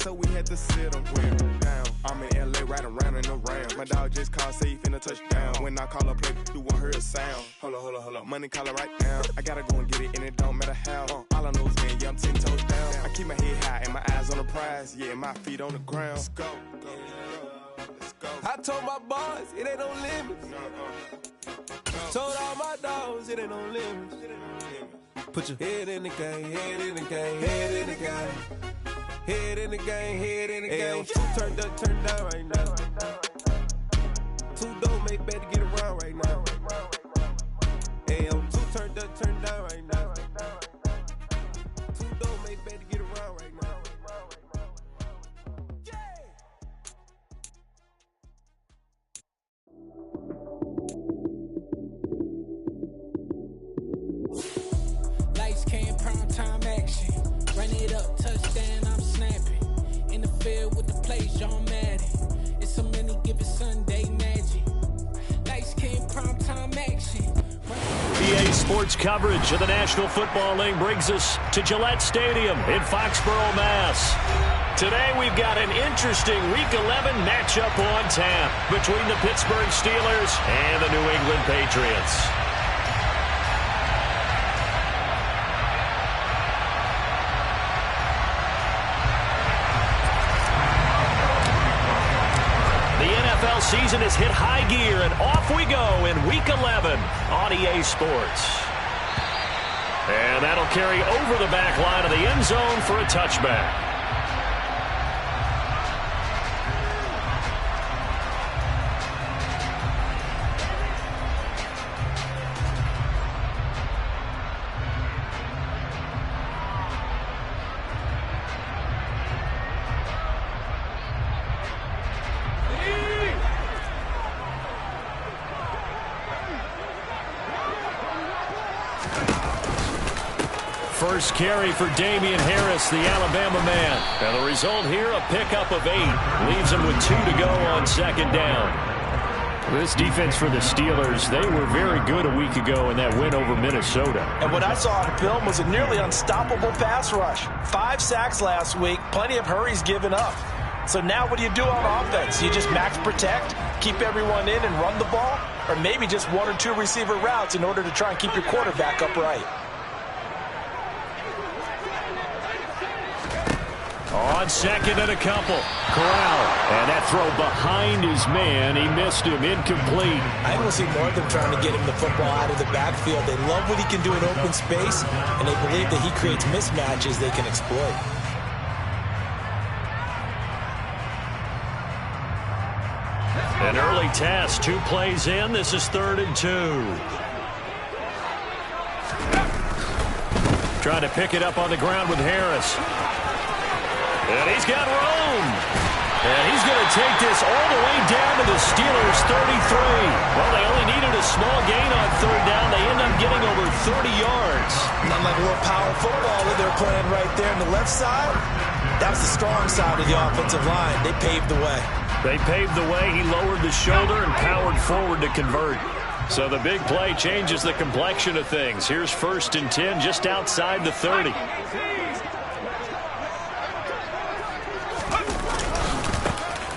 so we had to sit them down. I'm in LA riding around in the Ram. My dog just called, say he finna touchdown. When I call a play, you won't hear a sound. Hold up, money call it right now. I gotta go and get it, and it don't matter how. All I know is win, yeah, I'm 10 toes down. I keep my head high and my eyes on the prize. Yeah, my feet on the ground. Let's go. I told my boys, it ain't no limits. Told all my dogs, it ain't no limits. Put your head in the game, head in the game, head in the game. Head in the game, head in the game. Two turned up, turned down right now. Two dope make better get around right now. Hey, I'm two turned up, turned down right now. Two dope make better get around right now. Lights came, prime time action. Run it up, touchdown, I'm snapping. In the field with the plays, John Madden. It's a many given Sunday magic. Lights came, prime time action. EA Sports coverage of the National Football League brings us to Gillette Stadium in Foxborough, Mass. Today we've got an interesting Week 11 matchup on tap between the Pittsburgh Steelers and the New England Patriots. Season has hit high gear, and off we go in Week 11 on EA Sports. And that'll carry over the back line of the end zone for a touchback. First carry for Damian Harris, the Alabama man. And the result here, a pickup of 8. Leaves him with 2 to go on second down. This defense for the Steelers, they were very good a week ago in that win over Minnesota. And what I saw on film was a nearly unstoppable pass rush. 5 sacks last week, plenty of hurries given up. So now what do you do on offense? You just max protect, keep everyone in and run the ball? Or maybe just 1 or 2 receiver routes in order to try and keep your quarterback upright? On second and a couple. Corral. And that throw behind his man. He missed him. Incomplete. I don't see more of them trying to get him the football out of the backfield. They love what he can do in open space, and they believe that he creates mismatches they can exploit. An early test. 2 plays in. This is 3rd and 2. Trying to pick it up on the ground with Harris. And he's got room. And he's going to take this all the way down to the Steelers' 33. Well, they only needed a small gain on 3rd down. They end up getting over 30 yards. Not like a little power football that they're playing right there on the left side. That was the strong side of the offensive line. They paved the way. They paved the way. He lowered the shoulder and powered forward to convert. So the big play changes the complexion of things. Here's 1st and 10 just outside the 30.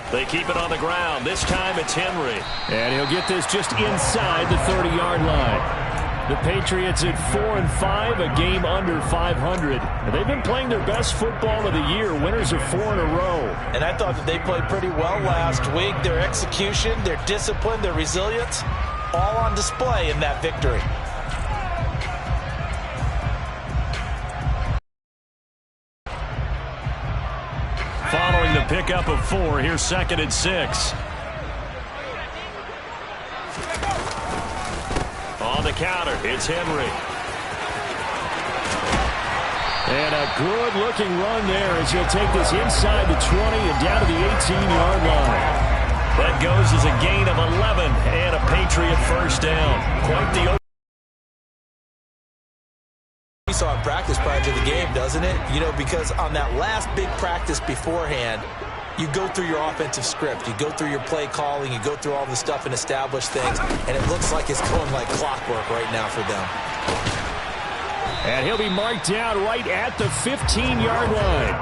They keep it on the ground. This time it's Henry. And he'll get this just inside the 30-yard line. The Patriots at 4-5, a game under 500. And they've been playing their best football of the year, winners of 4 in a row. And I thought that they played pretty well last week. Their execution, their discipline, their resilience, all on display in that victory. Following the pickup of 4, here's 2nd and 6. On the counter, it's Henry. And a good-looking run there as he'll take this inside the 20 and down to the 18-yard line. That goes as a gain of 11 and a Patriot first down. Quite the saw in practice prior to the game, doesn't it? You know, because on that last big practice beforehand, you go through your offensive script, you go through your play calling, you go through all the stuff and establish things, and it looks like it's going like clockwork right now for them. And he'll be marked down right at the 15-yard line.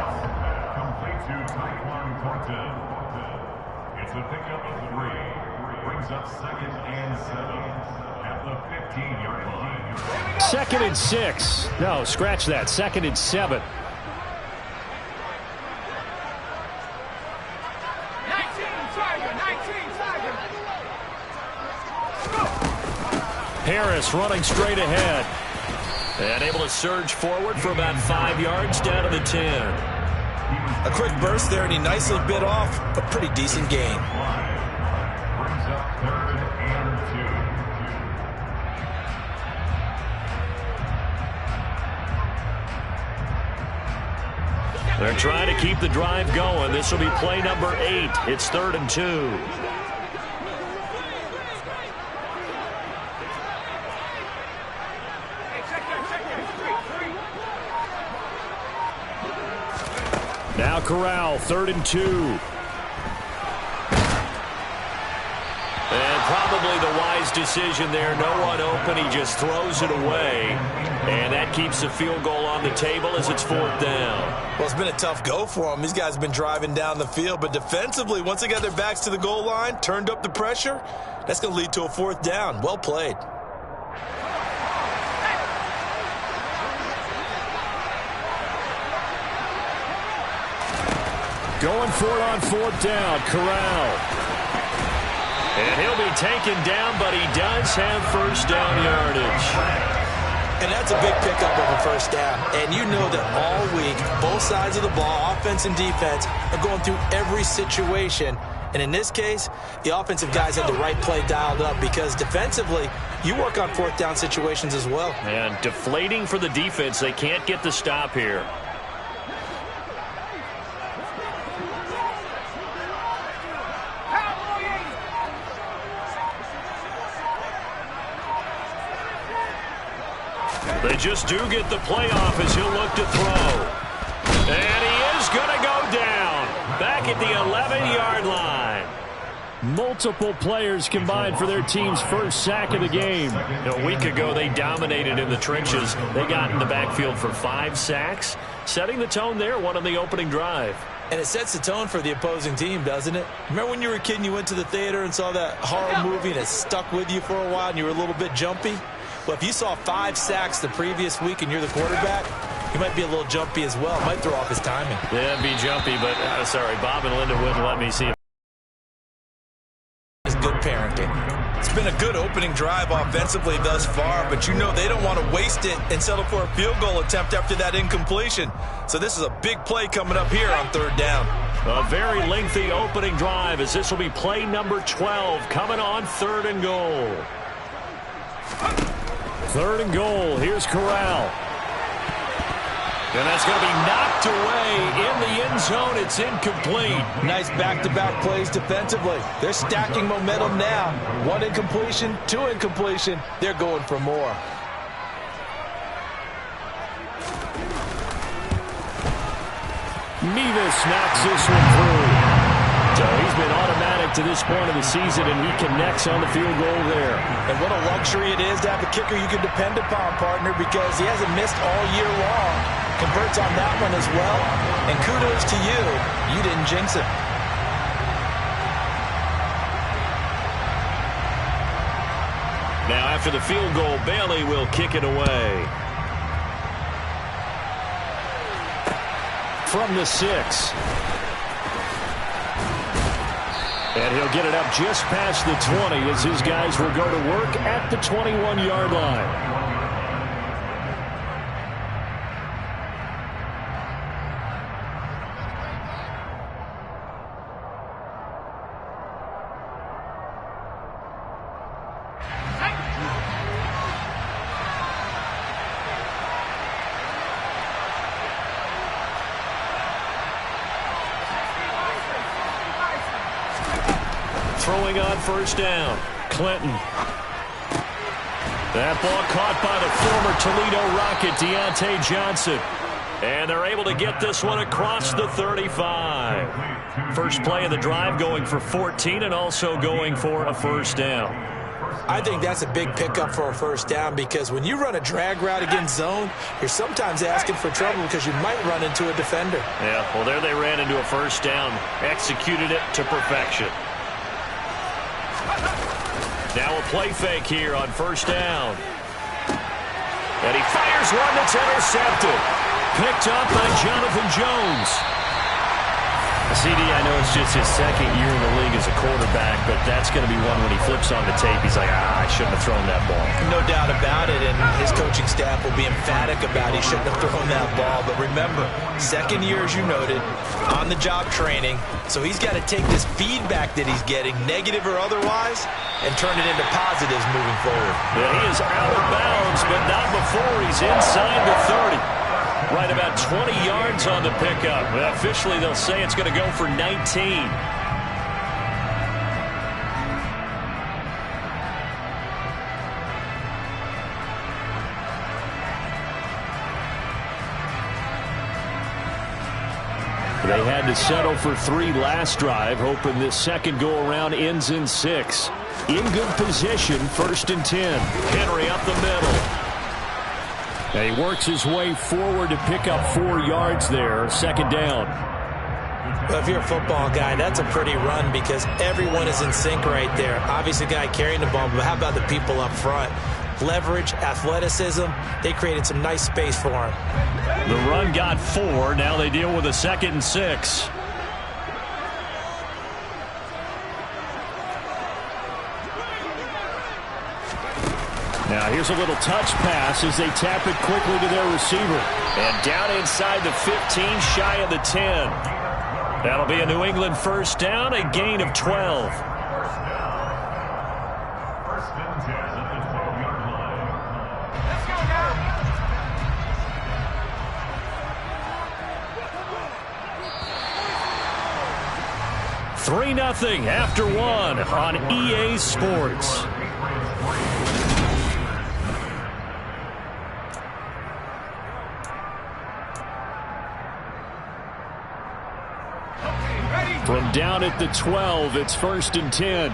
It's a pickup of 3. Brings up 2nd and 7 at the 15-yard line. 2nd and 6. No, scratch that. 2nd and 7. 19, Tiger. Harris running straight ahead. And able to surge forward for about 5 yards down to the 10. A quick burst there, and he nicely bit off a pretty decent gain. Brings up 3rd and 2. They're trying to keep the drive going. This will be play number 8. It's 3rd and 2. Now Corral, 3rd and 2. And probably the wise decision there. No one open. He just throws it away. And that keeps the field goal on the table as it's 4th down. Well, it's been a tough go for them. These guys have been driving down the field. But defensively, once they got their backs to the goal line, turned up the pressure, that's going to lead to a 4th down. Well played. Going for it on 4th down, Corral. And he'll be taken down, but he does have 1st down yardage. And that's a big pickup of a 1st down. And you know that all week, both sides of the ball, offense and defense, are going through every situation. And in this case, the offensive guys had the right play dialed up because defensively, you work on 4th down situations as well. And deflating for the defense. They can't get the stop here. They just do get the playoff as he'll look to throw. And he is going to go down. Back at the 11-yard line. Multiple players combined for their team's 1st sack of the game. A week ago, they dominated in the trenches. They got in the backfield for 5 sacks, setting the tone there, one on the opening drive. And it sets the tone for the opposing team, doesn't it? Remember when you were a kid and you went to the theater and saw that horror movie and it stuck with you for a while and you were a little bit jumpy? Well, if you saw 5 sacks the previous week and you're the quarterback, you might be a little jumpy as well. Might throw off his timing. Yeah, be jumpy, but sorry, Bob and Linda wouldn't let me see it. It's good parenting. It's been a good opening drive offensively thus far, but you know they don't want to waste it and settle for a field goal attempt after that incompletion. So this is a big play coming up here on 3rd down. A very lengthy opening drive as this will be play number 12 coming on 3rd and goal. 3rd and goal. Here's Corral. And that's going to be knocked away in the end zone. It's incomplete. Nice back-to-back plays defensively. They're stacking momentum now. 1 incompletion, 2 incompletion. They're going for more. Mevis knocks this one through. So he's been automatic to this point of the season, and he connects on the field goal there. And what a luxury it is to have a kicker you can depend upon, partner, because he hasn't missed all year long. Converts on that one as well. And kudos to you. You didn't jinx it. Now after the field goal, Bailey will kick it away. From the 6. And he'll get it up just past the 20 as his guys will go to work at the 21-yard line. Throwing on 1st down, Clinton. That ball caught by the former Toledo Rocket, Deontay Johnson. And they're able to get this one across the 35. First play of the drive going for 14 and also going for a 1st down. I think that's a big pickup for a first down because when you run a drag route against zone, you're sometimes asking for trouble because you might run into a defender. Yeah, well, there they ran into a first down, executed it to perfection. Now a play fake here on first down. And he fires one that's intercepted. Picked up by Jonathan Jones. CD, I know it's just his second year in the league as a quarterback, but that's going to be one when he flips on the tape. He's like, I shouldn't have thrown that ball. No doubt about it, and his coaching staff will be emphatic about he shouldn't have thrown that ball. But remember, second year, as you noted, on-the-job training, so he's got to take this feedback that he's getting, negative or otherwise, and turn it into positives moving forward. Yeah, he is out of bounds, but not before he's inside the 30. Right about 20 yards on the pickup. Officially, they'll say it's going to go for 19. They had to settle for 3 last drive, hoping this second go-around ends in 6. In good position, 1st and 10. Henry up the middle. And he works his way forward to pick up 4 yards there, 2nd down. Well, if you're a football guy, that's a pretty run because everyone is in sync right there. Obviously, the guy carrying the ball, but how about the people up front? Leverage, athleticism, they created some nice space for him. The run got 4. Now they deal with a 2nd and 6. Now here's a little touch pass as they tap it quickly to their receiver. And down inside the 15, shy of the 10. That'll be a New England first down, a gain of 12. First and 10 at the 12-yard line. Let's go now. 3-0 after 1 on EA Sports. From down at the 12, it's 1st and 10.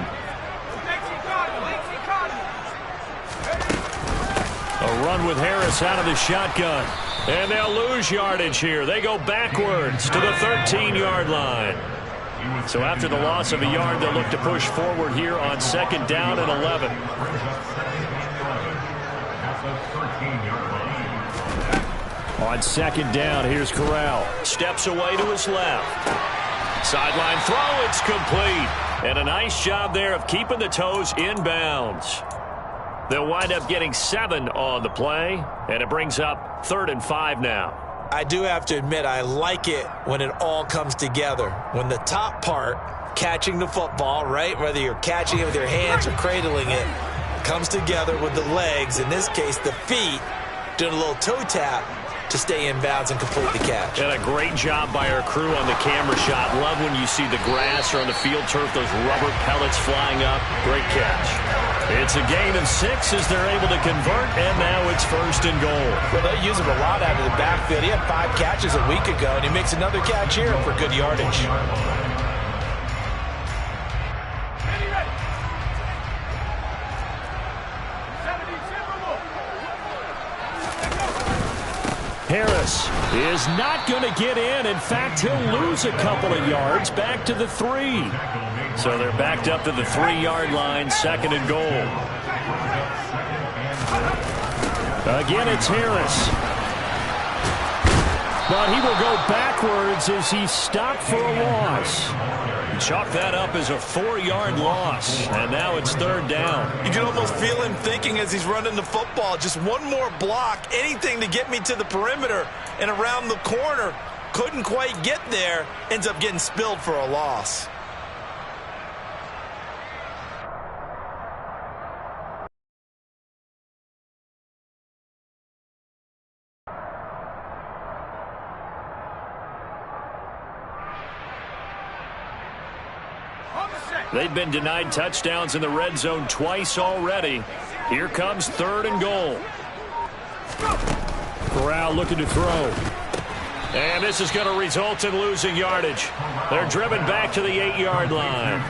A run with Harris out of the shotgun. And they'll lose yardage here. They go backwards to the 13-yard line. So after the loss of a yard, they'll look to push forward here on 2nd down and 11. On 2nd down, here's Corral. Steps away to his left. Sideline throw, it's complete. And a nice job there of keeping the toes in bounds. They'll wind up getting 7 on the play, and it brings up 3rd and 5 now. I do have to admit, I like it when it all comes together. When the top part, catching the football, right, whether you're catching it with your hands or cradling it, comes together with the legs, in this case the feet, doing a little toe tap to stay in bounds and complete the catch. And a great job by our crew on the camera shot. Love when you see the grass or on the field turf, those rubber pellets flying up. Great catch. It's a gain of 6 as they're able to convert, and now it's 1st and goal. Well, they use him a lot out of the backfield. He had 5 catches a week ago, and he makes another catch here for good yardage. Harris is not going to get in. In fact, he'll lose a couple of yards back to the 3. So they're backed up to the 3-yard line, 2nd and goal. Again, it's Harris. But he will go backwards as he's stopped for a loss. Chalk that up as a 4-yard loss, and now it's 3rd down. You can almost feel him thinking as he's running the football, just one more block, anything to get me to the perimeter and around the corner. Couldn't quite get there, ends up getting spilled for a loss. They've been denied touchdowns in the red zone twice already. Here comes 3rd and goal. Corral looking to throw. And this is going to result in losing yardage. They're driven back to the 8-yard line.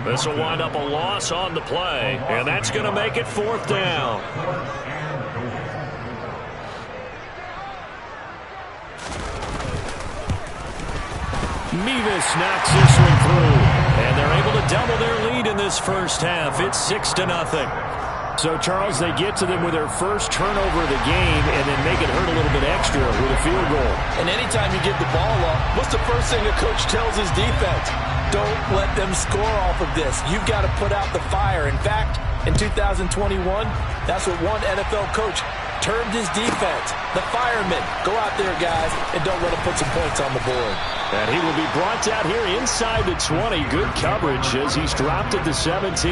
This will wind up a loss on the play, and that's going to make it 4th down. Mevis knocks this one through, and they're able to double their lead in this first half. It's 6-0. So, Charles, they get to them with their first turnover of the game and then make it hurt a little bit extra with a field goal. And anytime you give the ball up, what's the first thing a coach tells his defense? Don't let them score off of this. You've got to put out the fire. In fact, in 2021, that's what one NFL coach termed his defense. The firemen. Go out there, guys, and don't let them put some points on the board. And he will be brought out here inside the 20. Good coverage as he's dropped at the 17.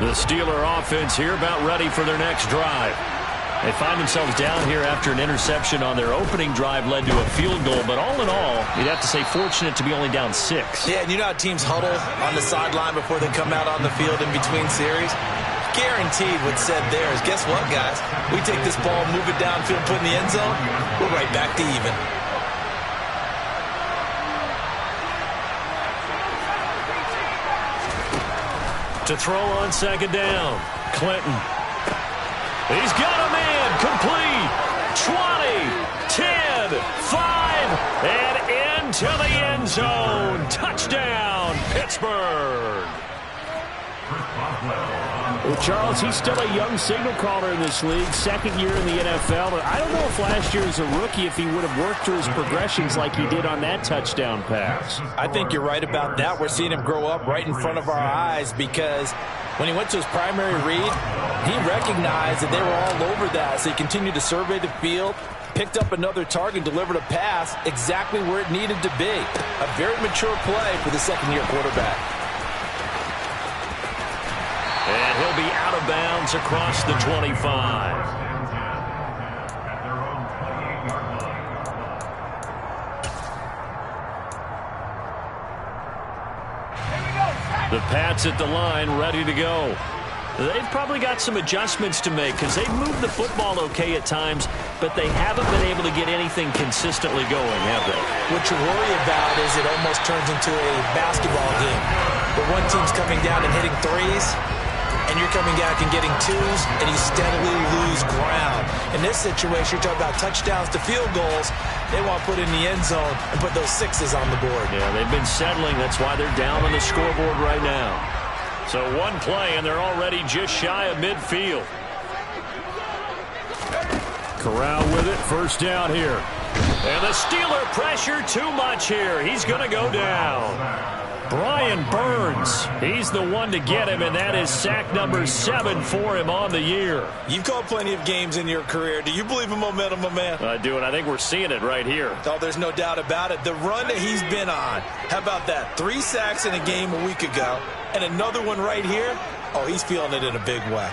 The Steeler offense here about ready for their next drive. They find themselves down here after an interception on their opening drive led to a field goal. But all in all, you'd have to say fortunate to be only down 6. Yeah, and you know how teams huddle on the sideline before they come out on the field in between series? Guaranteed what's said there is, guess what, guys? We take this ball, move it downfield, put it in the end zone, we're right back to even. To throw on 2nd down, Clinton. He's got a man, complete, 20, 10, 5, and into the end zone. Touchdown, Pittsburgh. Well, Charles, he's still a young signal caller in this league, 2nd year in the NFL. But I don't know if last year as a rookie, if he would have worked through his progressions like he did on that touchdown pass. I think you're right about that. We're seeing him grow up right in front of our eyes because when he went to his primary read, he recognized that they were all over that. So he continued to survey the field, picked up another target, delivered a pass exactly where it needed to be. A very mature play for the 2nd-year quarterback. And he'll be out of bounds across the 25. The Pats at the line, ready to go. They've probably got some adjustments to make because they've moved the football okay at times, but they haven't been able to get anything consistently going, have they? What you worry about is it almost turns into a basketball game where one team's coming down and hitting threes, and you're coming back and getting 2s, and you steadily lose ground. In this situation, you're talking about touchdowns to field goals. They want to put in the end zone and put those 6s on the board. Yeah, they've been settling. That's why they're down on the scoreboard right now. So one play, and they're already just shy of midfield. Corral with it, 1st down here. And the Steeler pressure too much here. He's going to go down. Brian Burns, he's the one to get him, and that is sack number 7 for him on the year. You've called plenty of games in your career. Do you believe in momentum, my man? I do, and I think we're seeing it right here. Oh, there's no doubt about it. The run that he's been on, how about that? 3 sacks in a game a week ago, and another one right here. Oh, he's feeling it in a big way.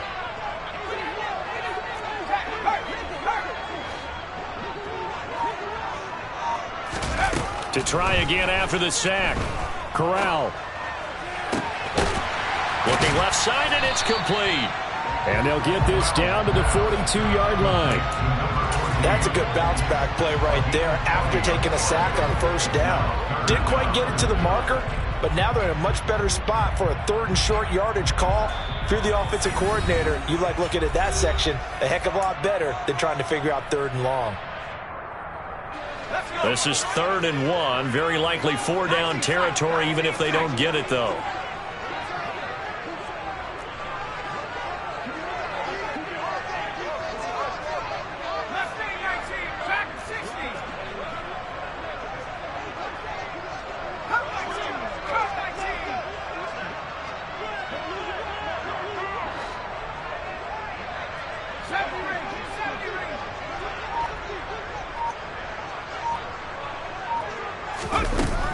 To try again after the sack. Corral. Looking left side, and it's complete. And they'll get this down to the 42-yard line. That's a good bounce-back play right there after taking a sack on 1st down. Didn't quite get it to the marker, but now they're in a much better spot for a 3rd and short yardage call. If you're the offensive coordinator, you like looking at that section a heck of a lot better than trying to figure out 3rd and long. This is 3rd and 1. Very likely 4-down territory, even if they don't get it, though.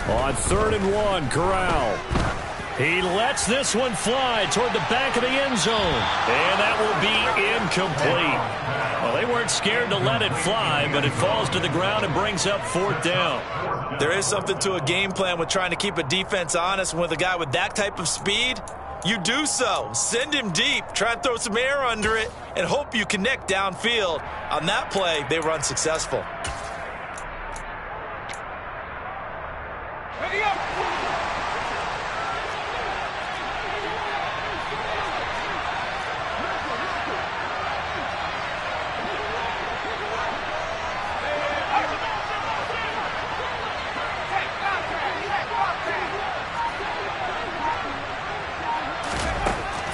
On 3rd and 1, Corral. He lets this one fly toward the back of the end zone. And that will be incomplete. Well, they weren't scared to let it fly, but it falls to the ground and brings up 4th down. There is something to a game plan with trying to keep a defense honest. With a guy with that type of speed, you do so. Send him deep. Try and throw some air under it and hope you connect downfield. On that play, they were unsuccessful. Ready up!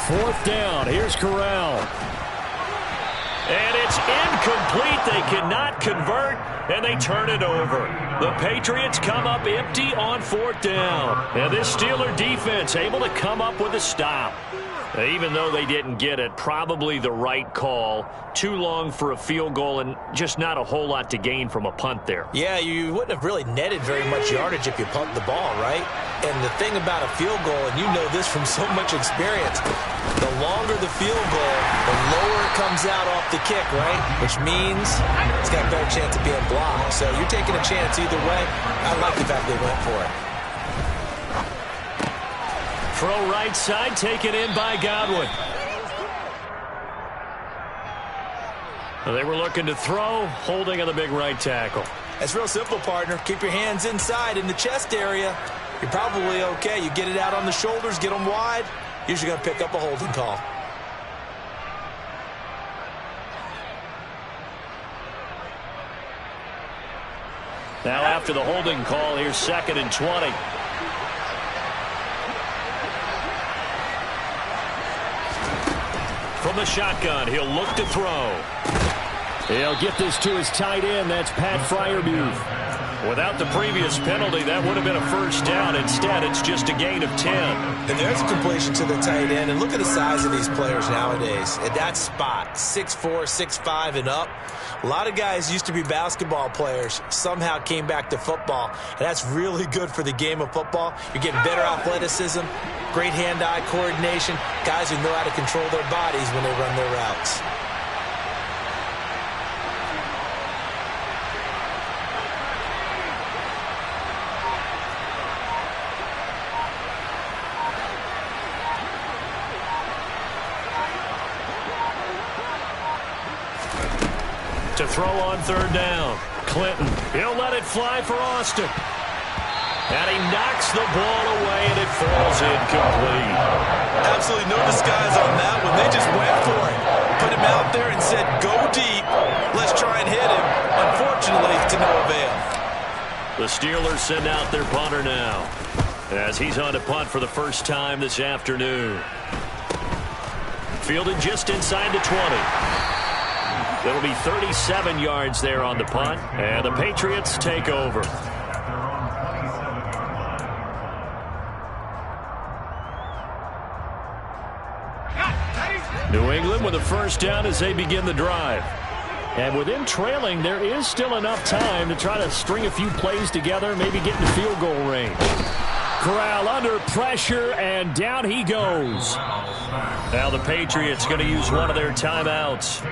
Fourth down. Here's Corral. And it's incomplete. They cannot convert, and they turn it over. The Patriots come up empty on 4th down. And this Steeler defense able to come up with a stop. Even though they didn't get it, probably the right call. Too long for a field goal and just not a whole lot to gain from a punt there. Yeah, you wouldn't have really netted very much yardage if you pumped the ball, right? And the thing about a field goal, and you know this from so much experience, the longer the field goal, the lower it comes out off the kick, right? Which means it's got a better chance of being blocked. So you're taking a chance either way. I like the fact they went for it. Throw right side, taken in by Godwin. They were looking to throw, holding on the big right tackle. It's real simple, partner. Keep your hands inside in the chest area. You're probably okay. You get it out on the shoulders, get them wide. Usually going to pick up a holding call. Now after the holding call, here's 2nd and 20. From the shotgun, he'll look to throw. He'll get this to his tight end. That's Pat Freiermuth. Without the previous penalty, that would have been a 1st down. Instead, it's just a gain of 10. And there's a completion to the tight end. And look at the size of these players nowadays. At that spot, 6'4", 6'5", and up. A lot of guys used to be basketball players, somehow came back to football. And that's really good for the game of football. You're getting better athleticism, great hand-eye coordination, guys who know how to control their bodies when they run their routes. To throw on 3rd down. Clinton, he'll let it fly for Austin. And he knocks the ball away, and it falls incomplete. Absolutely no disguise on that one. They just went for it. Put him out there and said, go deep. Let's try and hit him. Unfortunately, to no avail. The Steelers send out their punter now, as he's on to punt for the first time this afternoon. Fielded just inside the 20. It'll be 37 yards there on the punt, and the Patriots take over. New England with a 1st down as they begin the drive. And with them trailing, there is still enough time to try to string a few plays together, maybe get in field goal range. Corral under pressure, and down he goes. Now the Patriots going to use one of their timeouts,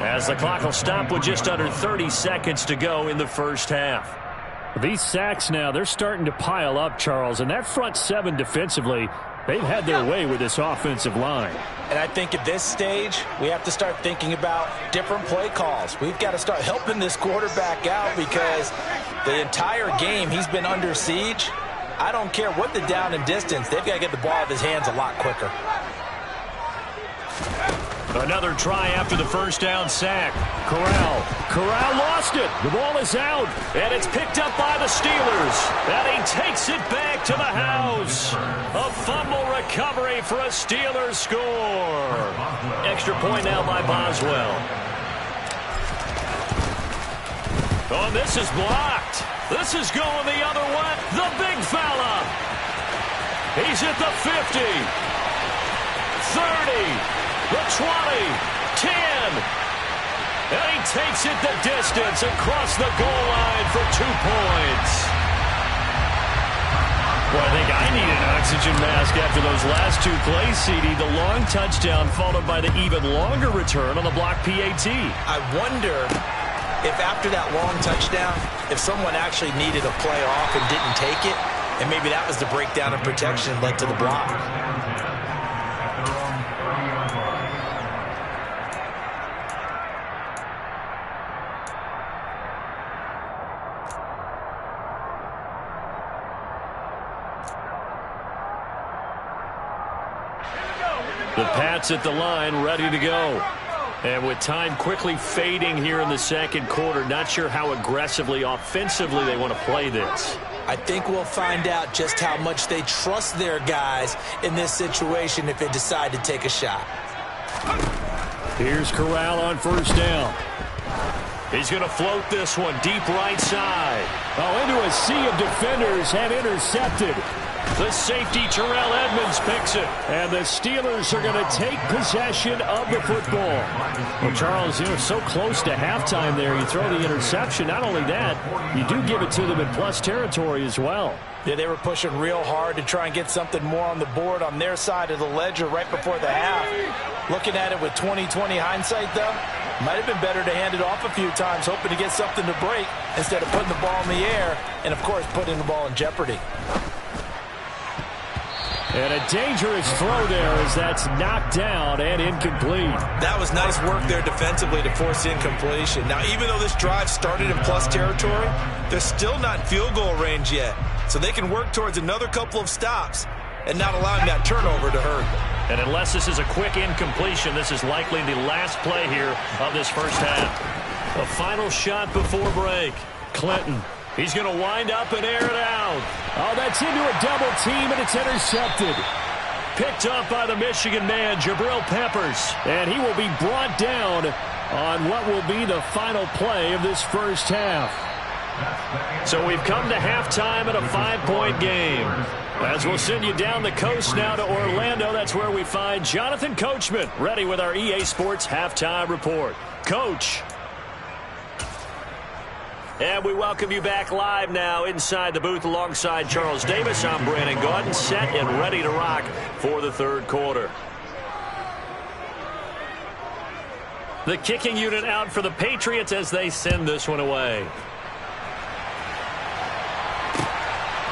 as the clock will stop with just under 30 seconds to go in the 1st half. These sacks now, they're starting to pile up, Charles, and that front 7 defensively, they've had their way with this offensive line. And I think at this stage, we have to start thinking about different play calls. We've got to start helping this quarterback out, because the entire game he's been under siege. I don't care what the down and distance, they've got to get the ball out of his hands a lot quicker. Another try after the 1st down sack. Corral lost it. The ball is out, and it's picked up by the Steelers. And he takes it back to the house. A fumble recovery for a Steelers score. Extra point now by Boswell. Oh, this is blocked. This is going the other way. The big fella. He's at the 50. 30. The 20, 10, and he takes it the distance across the goal line for 2 points. Well, I think I need an oxygen mask after those last two plays, CD. The long touchdown followed by the even longer return on the block PAT. I wonder if after that long touchdown, if someone actually needed a play off and didn't take it, and maybe that was the breakdown in protection that led to the block. The Pats at the line, ready to go. And with time quickly fading here in the second quarter, not sure how aggressively, offensively they want to play this. I think we'll find out just how much they trust their guys in this situation if they decide to take a shot. Here's Corral on first down. He's going to float this one deep right side. Oh, into a sea of defenders and intercepted. The safety, Terrell Edmonds, picks it. And the Steelers are going to take possession of the football. Well, Charles, so close to halftime there. You throw the interception. Not only that, you do give it to them in plus territory as well. Yeah, they were pushing real hard to try and get something more on the board on their side of the ledger right before the half. Looking at it with 20/20 hindsight, though, might have been better to hand it off a few times, hoping to get something to break instead of putting the ball in the air and, of course, putting the ball in jeopardy. And a dangerous throw there as that's knocked down and incomplete. That was nice work there defensively to force incompletion. Now, even though this drive started in plus territory, they're still not in field goal range yet. So they can work towards another couple of stops and not allowing that turnover to hurt. And unless this is a quick incompletion, this is likely the last play here of this first half. A final shot before break. Clinton. He's going to wind up and air it out. Oh, that's into a double team, and it's intercepted. Picked up by the Michigan man, Jabril Peppers. And he will be brought down on what will be the final play of this first half. So we've come to halftime at a 5-point game. As we'll send you down the coast now to Orlando, that's where we find Jonathan Coachman, ready with our EA Sports Halftime Report. Coach. And we welcome you back live now inside the booth alongside Charles Davis. I'm Brandon Gaudin, set and ready to rock for the third quarter. The kicking unit out for the Patriots as they send this one away.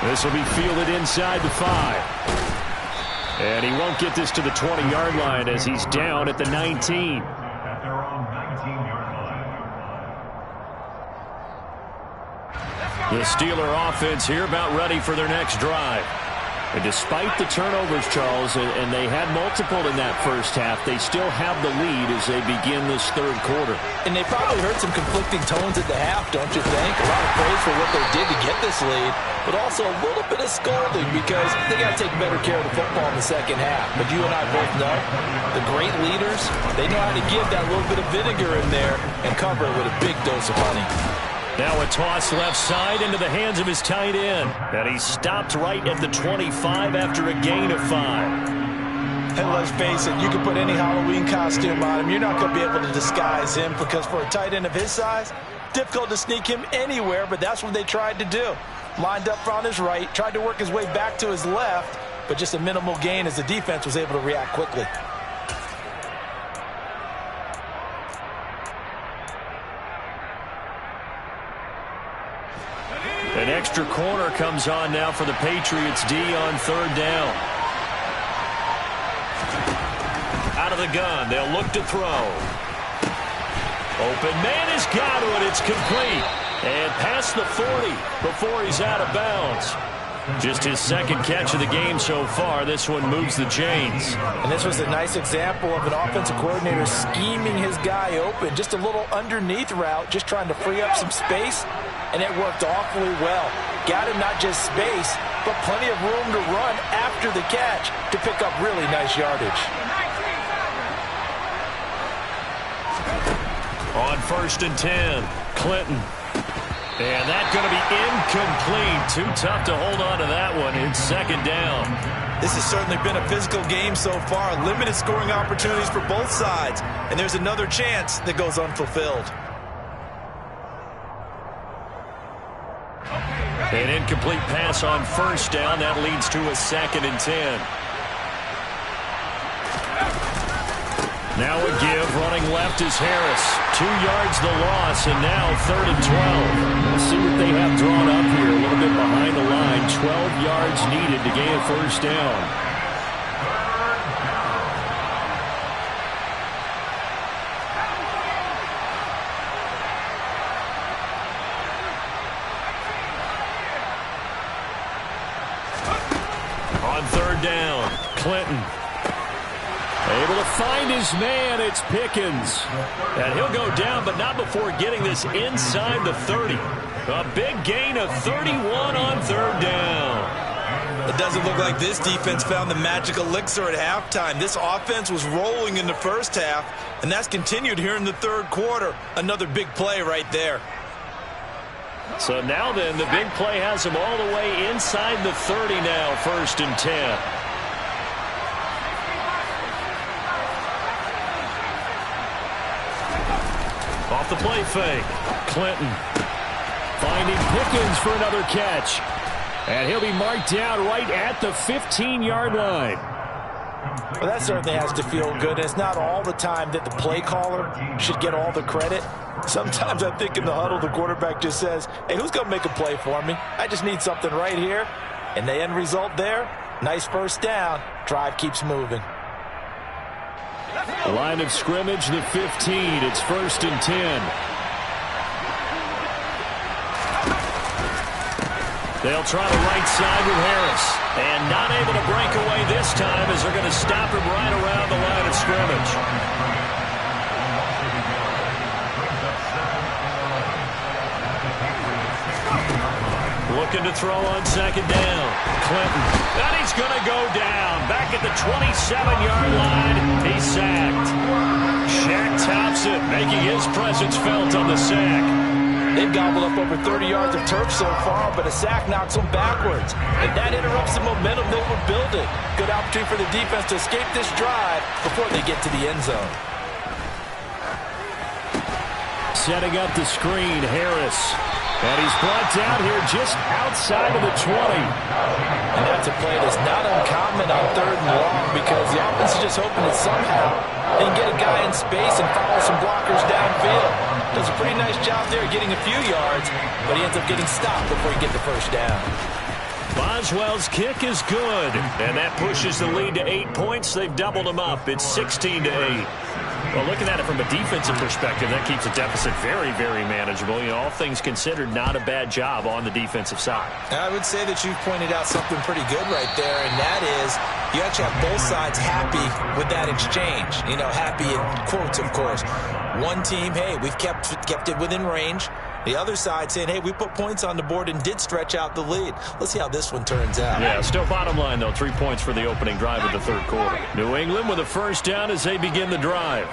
This will be fielded inside the 5. And he won't get this to the 20-yard line as he's down at the 19. At their own 19-yard line. The Steeler offense here about ready for their next drive. And despite the turnovers, Charles, and they had multiple in that first half, they still have the lead as they begin this third quarter. And they probably heard some conflicting tones at the half, don't you think? A lot of praise for what they did to get this lead, but also a little bit of scolding because they got to take better care of the football in the second half. But you and I both know the great leaders, they know how to give that little bit of vinegar in there and cover it with a big dose of honey. Now a toss left side into the hands of his tight end. And he stopped right at the 25 after a gain of 5. And let's face it, you can put any Halloween costume on him. You're not going to be able to disguise him because for a tight end of his size, difficult to sneak him anywhere, but that's what they tried to do. Lined up on his right, tried to work his way back to his left, but just a minimal gain as the defense was able to react quickly. An extra corner comes on now for the Patriots D on third down. Out of the gun, they'll look to throw. Open man has got it. It's complete. And past the 40 before he's out of bounds. Just his second catch of the game so far. This one moves the chains. And this was a nice example of an offensive coordinator scheming his guy open. Just a little underneath route, just trying to free up some space. And it worked awfully well. Got him not just space, but plenty of room to run after the catch to pick up really nice yardage. On 1st and 10, Clinton. And that's going to be incomplete. Too tough to hold on to that one. It's second down. This has certainly been a physical game so far. Limited scoring opportunities for both sides. And there's another chance that goes unfulfilled. Okay, An incomplete pass on first down. That leads to a 2nd and 10. Now a give. Running left is Harris. 2 yards the loss, and now 3rd and 12. We'll see what they have drawn up here. A little bit behind the line. 12 yards needed to gain a first down. On 3rd down, Clinton. Able to find his man. It's Pickens. And he'll go down, but not before getting this inside the 30. A big gain of 31 on 3rd down. It doesn't look like this defense found the magic elixir at halftime. This offense was rolling in the first half, and that's continued here in the 3rd quarter. Another big play right there. So now then, the big play has him all the way inside the 30 now, 1st and 10. Off the play fake, Clinton finding Pickens for another catch. And he'll be marked down right at the 15-yard line. Well, that certainly has to feel good. It's not all the time that the play caller should get all the credit. Sometimes I think in the huddle, the quarterback just says, hey, who's going to make a play for me? I just need something right here. And the end result there, nice first down. Drive keeps moving. Line of scrimmage, the 15. It's 1st and 10. They'll try the right side with Harris. And not able to break away this time as they're going to stop him right around the line of scrimmage. Looking to throw on 2nd down. Clinton. And he's going to go down. Back at the 27-yard line. He's sacked. Shaq Thompson making his presence felt on the sack. They've gobbled up over 30 yards of turf so far, but a sack knocks them backwards. And that interrupts the momentum they were building. Good opportunity for the defense to escape this drive before they get to the end zone. Setting up the screen, Harris. And he's brought down here just outside of the 20. And that's a play that's not uncommon on 3rd and long because the offense is just hoping that somehow they can get a guy in space and follow some blockers downfield. Does a pretty nice job there getting a few yards, but he ends up getting stopped before he gets the first down. Boswell's kick is good, and that pushes the lead to 8 points. They've doubled them up. It's 16-8. Well, looking at it from a defensive perspective, that keeps the deficit very, very manageable. You know, all things considered, not a bad job on the defensive side. I would say that you've pointed out something pretty good right there, and that is you actually have both sides happy with that exchange. You know, happy in quotes, of course. One team, hey, we've kept it within range. The other side saying, hey, we put points on the board and did stretch out the lead. Let's see how this one turns out. Yeah, still bottom line, though. 3 points for the opening drive of the 3rd quarter. New England with a first down as they begin the drive.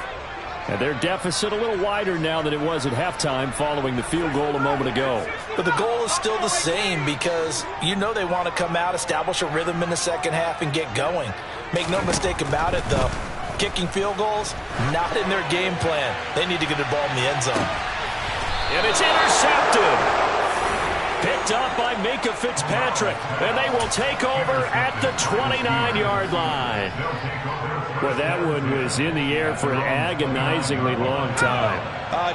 And their deficit a little wider now than it was at halftime following the field goal a moment ago. But the goal is still the same because you know they want to come out, establish a rhythm in the second half, and get going. Make no mistake about it, though. Kicking field goals, not in their game plan. They need to get the ball in the end zone. And it's intercepted. Picked up by Minkah Fitzpatrick. And they will take over at the 29-yard line. Well, that one was in the air for an agonizingly long time.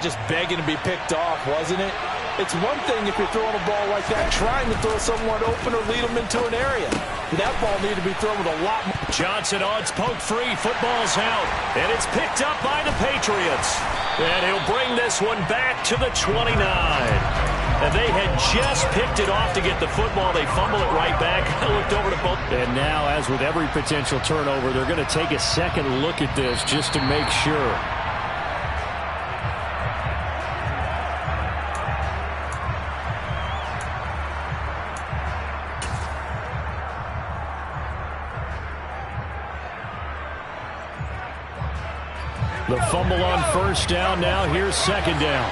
Just begging to be picked off, wasn't it? It's one thing if you're throwing a ball like that, trying to throw someone open or lead them into an area. That ball needed to be thrown with a lot more. Johnson odds poke free. Football's out. And it's picked up by the Patriots. And he'll bring this one back to the 29. And they had just picked it off to get the football. They fumble it right back. I looked over to both. And now, as with every potential turnover, they're going to take a second look at this just to make sure. The fumble on first down. Now here's 2nd down.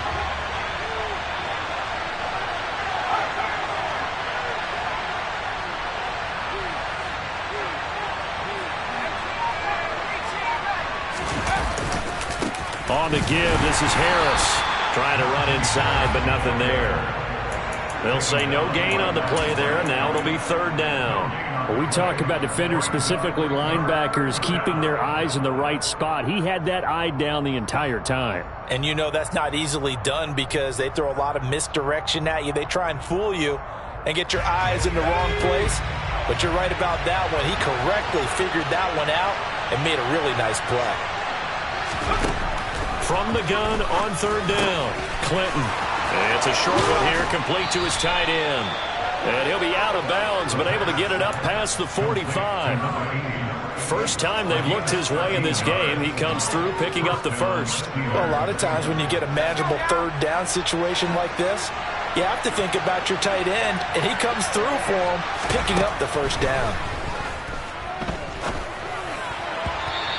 On the give, this is Harris. Trying to run inside, but nothing there. They'll say no gain on the play there, and now it'll be third down. Well, we talk about defenders, specifically linebackers, keeping their eyes in the right spot. He had that eye down the entire time. And you know that's not easily done because they throw a lot of misdirection at you. They try and fool you and get your eyes in the wrong place. But you're right about that one. He correctly figured that one out and made a really nice play. From the gun on third down, Clinton. And it's a short one here, complete to his tight end. And he'll be out of bounds, but able to get it up past the 45. First time they've looked his way in this game. He comes through, picking up the first. Well, a lot of times when you get a manageable third down situation like this, you have to think about your tight end, and he comes through for him, picking up the first down.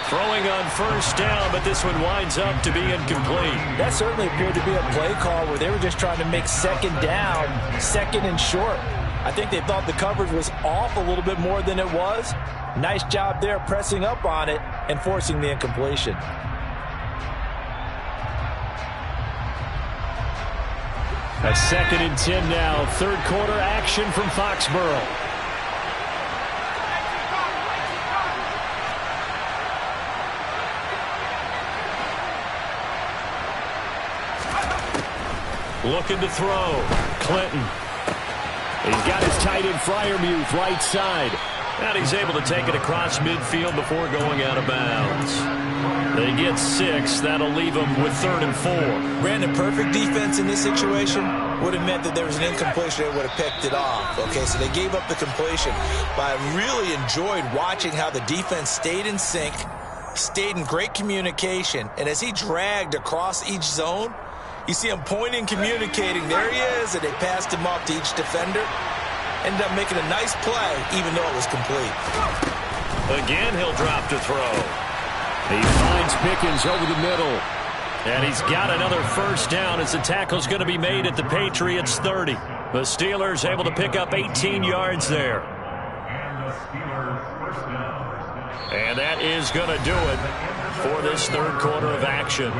Throwing on first down, but this one winds up to be incomplete. That certainly appeared to be a play call where they were just trying to make second down, second and short. I think they thought the coverage was off a little bit more than it was. Nice job there pressing up on it and forcing the incompletion. A 2nd and 10 now. Third quarter action from Foxborough. Looking to throw. Clinton. He's got his tight end Freiermuth right side. And he's able to take it across midfield before going out of bounds. They get 6. That'll leave them with 3rd and 4. Brandon, perfect defense in this situation would have meant that there was an incompletion. They would have picked it off. Okay, so they gave up the completion. But I really enjoyed watching how the defense stayed in sync, stayed in great communication, and as he dragged across each zone, you see him pointing, communicating. There he is, and they passed him off to each defender. Ended up making a nice play, even though it was complete. Again, he'll drop to throw. He finds Pickens over the middle. And he's got another first down as the tackle's going to be made at the Patriots 30. The Steelers able to pick up 18 yards there. And that is going to do it for this third quarter of action.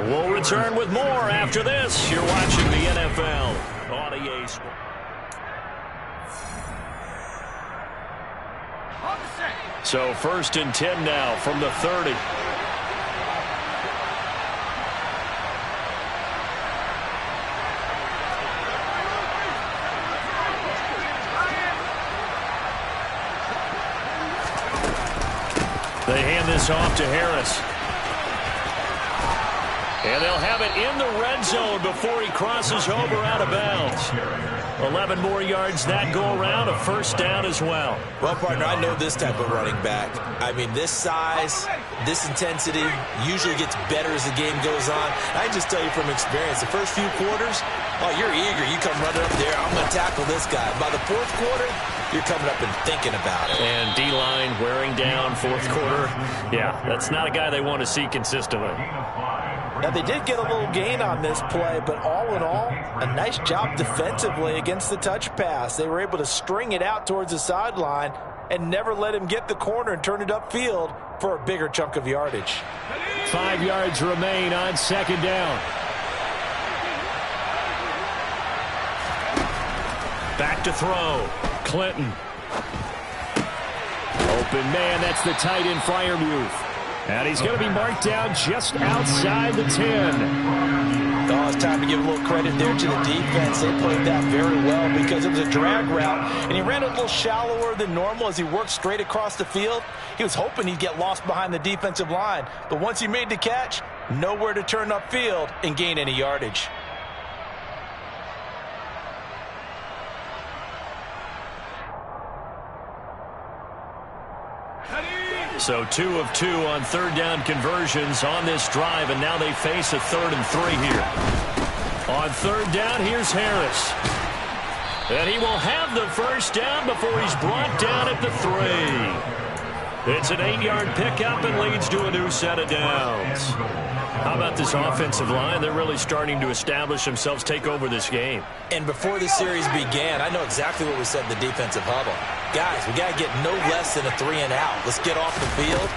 We'll return with more after this. You're watching the NFL on EA Sports. So 1st and 10 now from the 30. They hand this off to Harris. And they'll have it in the red zone before he crosses over out of bounds. 11 more yards that go around, a first down as well. Well, partner, I know this type of running back. I mean, this size, this intensity usually gets better as the game goes on. I just tell you from experience, the first few quarters, oh, you're eager. You come running up there, I'm going to tackle this guy. By the fourth quarter, you're coming up and thinking about it. And D-line wearing down fourth quarter. Yeah, that's not a guy they want to see consistently. Now, they did get a little gain on this play, but all in all, a nice job defensively against the touch pass. They were able to string it out towards the sideline and never let him get the corner and turn it upfield for a bigger chunk of yardage. 5 yards remain on 2nd down. Back to throw. Clinton. Open man, that's the tight end Freiermuth. And he's going to be marked down just outside the 10. Oh, it's time to give a little credit there to the defense. They played that very well because it was a drag route, and he ran a little shallower than normal as he worked straight across the field. He was hoping he'd get lost behind the defensive line, but once he made the catch, nowhere to turn upfield and gain any yardage. So 2 of 2 on third down conversions on this drive, and now they face a 3rd and 3 here. On third down, here's Harris. And he will have the first down before he's brought down at the 3. It's an 8-yard pickup and leads to a new set of downs. How about this offensive line? They're really starting to establish themselves, take over this game. And before the series began, I know exactly what we said in the defensive huddle. Guys, we got to get no less than a 3 and out. Let's get off the field.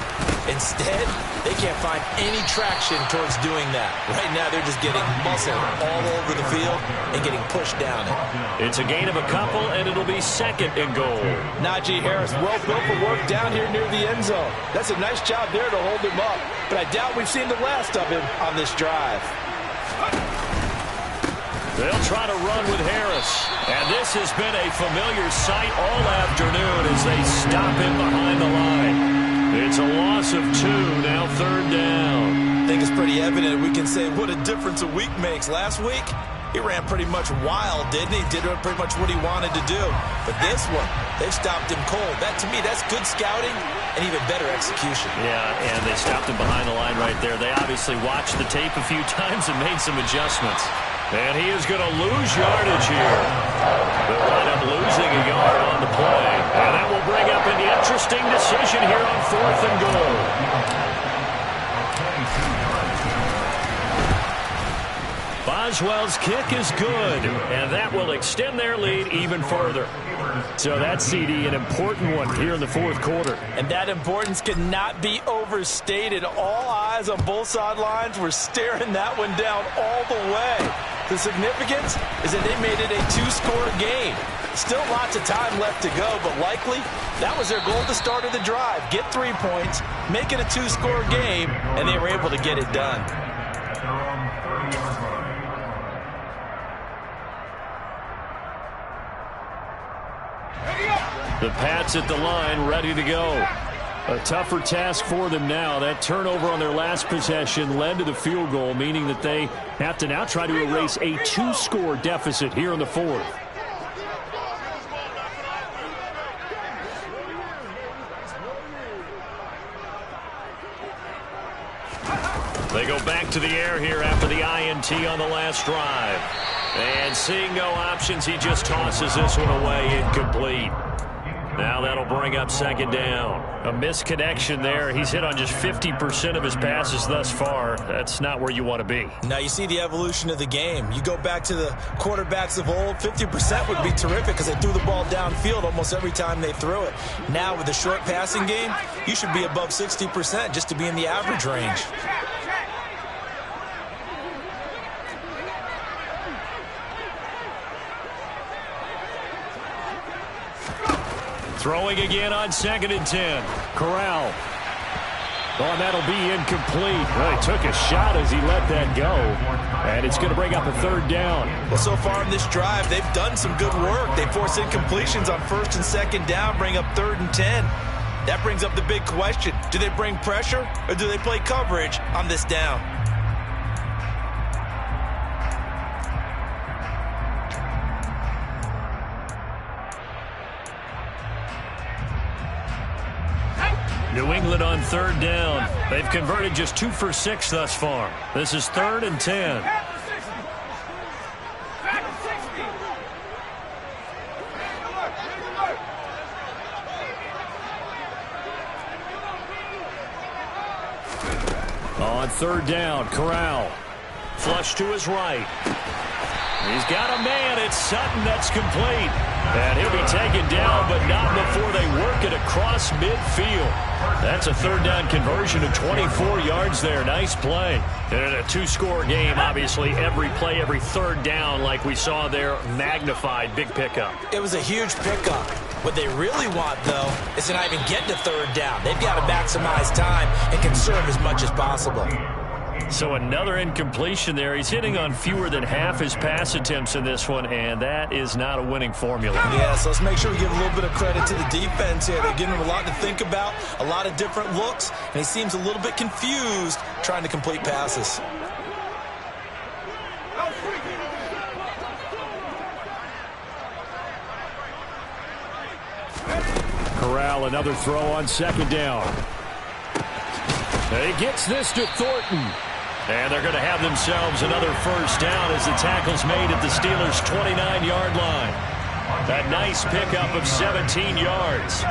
Instead, they can't find any traction towards doing that. Right now, they're just getting muscled all over the field and getting pushed down it. It's a gain of a couple, and it'll be second and goal. Najee Harris, well built for work down here near the end zone. That's a nice job there to hold him up, but I doubt we've seen the last of him on this drive. They'll try to run with Harris. And this has been a familiar sight all afternoon as they stop him behind the line. It's a loss of 2, now third down. I think it's pretty evident we can say what a difference a week makes. Last week, he ran pretty much wild, didn't he? Did pretty much what he wanted to do. But this one, they've stopped him cold. That, to me, that's good scouting and even better execution. Yeah, and they stopped him behind the line right there. They obviously watched the tape a few times and made some adjustments. And he is going to lose yardage here. They'll wind up losing a yard on the play. And that will bring up an interesting decision here on 4th and goal. Boswell's kick is good, and that will extend their lead even further. So that CD, an important one here in the 4th quarter. And that importance cannot be overstated. All eyes on both sidelines were staring that one down all the way. The significance is that they made it a 2-score game. Still lots of time left to go, but likely that was their goal at the start of the drive. Get 3 points, make it a 2-score game, and they were able to get it done. The Pats at the line, ready to go. A tougher task for them now. That turnover on their last possession led to the field goal, meaning that they have to now try to erase a 2-score deficit here in the 4th. They go back to the air here after the INT on the last drive. And seeing no options, he just tosses this one away, incomplete. Now that'll bring up second down. A misconnection there. He's hit on just 50% of his passes thus far. That's not where you want to be. Now you see the evolution of the game. You go back to the quarterbacks of old, 50% would be terrific because they threw the ball downfield almost every time they threw it. Now with the short passing game, you should be above 60% just to be in the average range. Throwing again on 2nd and 10. Corral. Oh, and that'll be incomplete. Well, he took a shot as he let that go. And it's going to bring up a 3rd down. Well, so far in this drive, they've done some good work. They force incompletions on 1st and 2nd down, bring up 3rd and 10. That brings up the big question. Do they bring pressure or do they play coverage on this down? New England on 3rd down. They've converted just 2 for 6 thus far. This is 3rd and 10. On 3rd down, Corral. Flush to his right. He's got a man. It's Sutton. That's complete. And he'll be taken down, but not before they work it across midfield. That's a 3rd down conversion of 24 yards there. Nice play. And in a 2-score game, obviously, every play, every 3rd down, like we saw there, magnified. Big pickup. It was a huge pickup. What they really want, though, is to not even get to 3rd down. They've got to maximize time and conserve as much as possible. So another incompletion there. He's hitting on fewer than half his pass attempts in this one, and that is not a winning formula. Yeah, so let's make sure we give a little bit of credit to the defense here. They're giving him a lot to think about, a lot of different looks, and he seems a little bit confused trying to complete passes. Corral, another throw on 2nd down. He gets this to Thornton. And they're going to have themselves another 1st down as the tackle's made at the Steelers' 29-yard line. That nice pickup of 17 yards.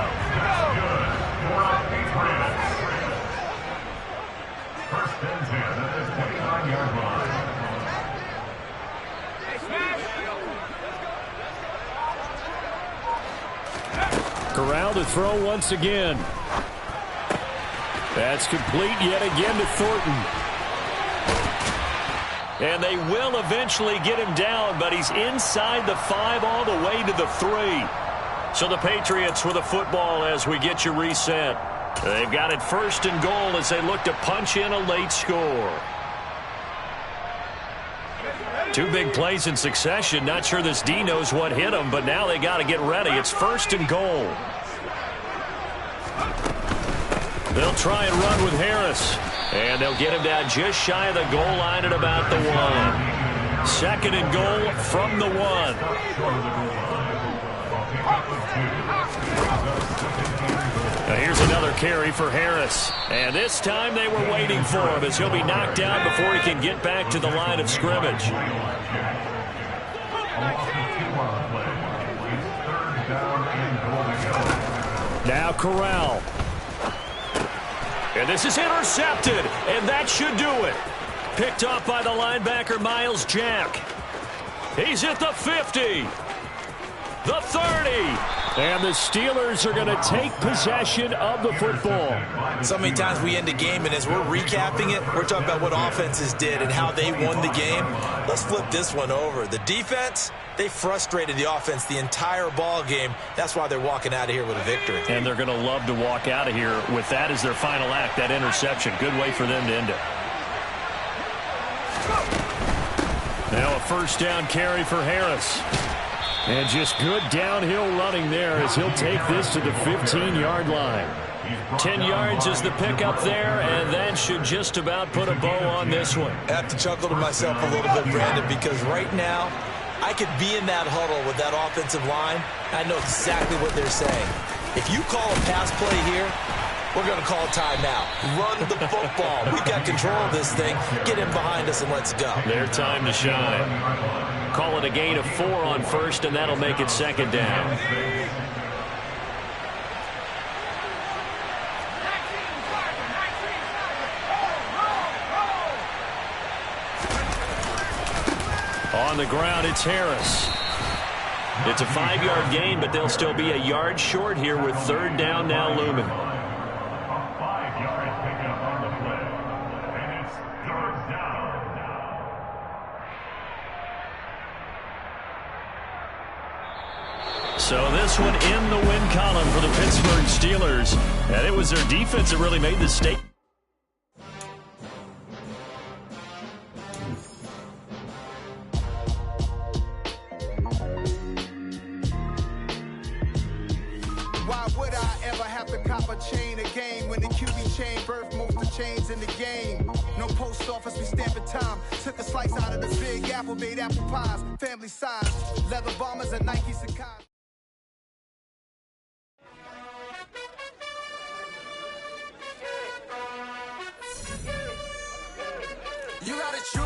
Corral to throw once again. That's complete yet again to Thornton. And they will eventually get him down, but he's inside the 5 all the way to the 3. So the Patriots with a football as we get you reset. They've got it 1st and goal as they look to punch in a late score. 2 big plays in succession. Not sure this D knows what hit him, but now they got to get ready. It's 1st and goal. They'll try and run with Harris. And they'll get him down just shy of the goal line at about the 1. 2nd and goal from the 1. Now here's another carry for Harris. And this time they were waiting for him as he'll be knocked down before he can get back to the line of scrimmage. Now Corral. And this is intercepted, and that should do it. Picked off by the linebacker, Miles Jack. He's at the 50. The 30. And the Steelers are going to take possession of the football. So many times we end a game, and as we're recapping it, we're talking about what offenses did and how they won the game. Let's flip this one over. The defense, they frustrated the offense the entire ball game. That's why they're walking out of here with a victory. And they're going to love to walk out of here with that as their final act, that interception. Good way for them to end it. Now a 1st down carry for Harris. And just good downhill running there as he'll take this to the 15-yard line. 10 yards is the pickup there, and that should just about put a bow on this one. I have to chuckle to myself a little bit, Brandon, because right now I could be in that huddle with that offensive line. I know exactly what they're saying. If you call a pass play here, we're going to call timeout. Run the football. We've got control of this thing. Get him behind us and let's go. Their time to shine. Call it a gain of 4 on 1st, and that'll make it 2nd down. On the ground, it's Harris. It's a 5-yard gain, but they'll still be a yard short here with 3rd down now looming. So this one in the win column for the Pittsburgh Steelers. And it was their defense that really made the stake. Why would I ever have to cop a chain a game when the QB chain birthed most of chains in the game? No post office, we stamping time. Took a slice out of the big apple, made apple pies, family size, leather bombers and Nikes and Kai. You gotta choose.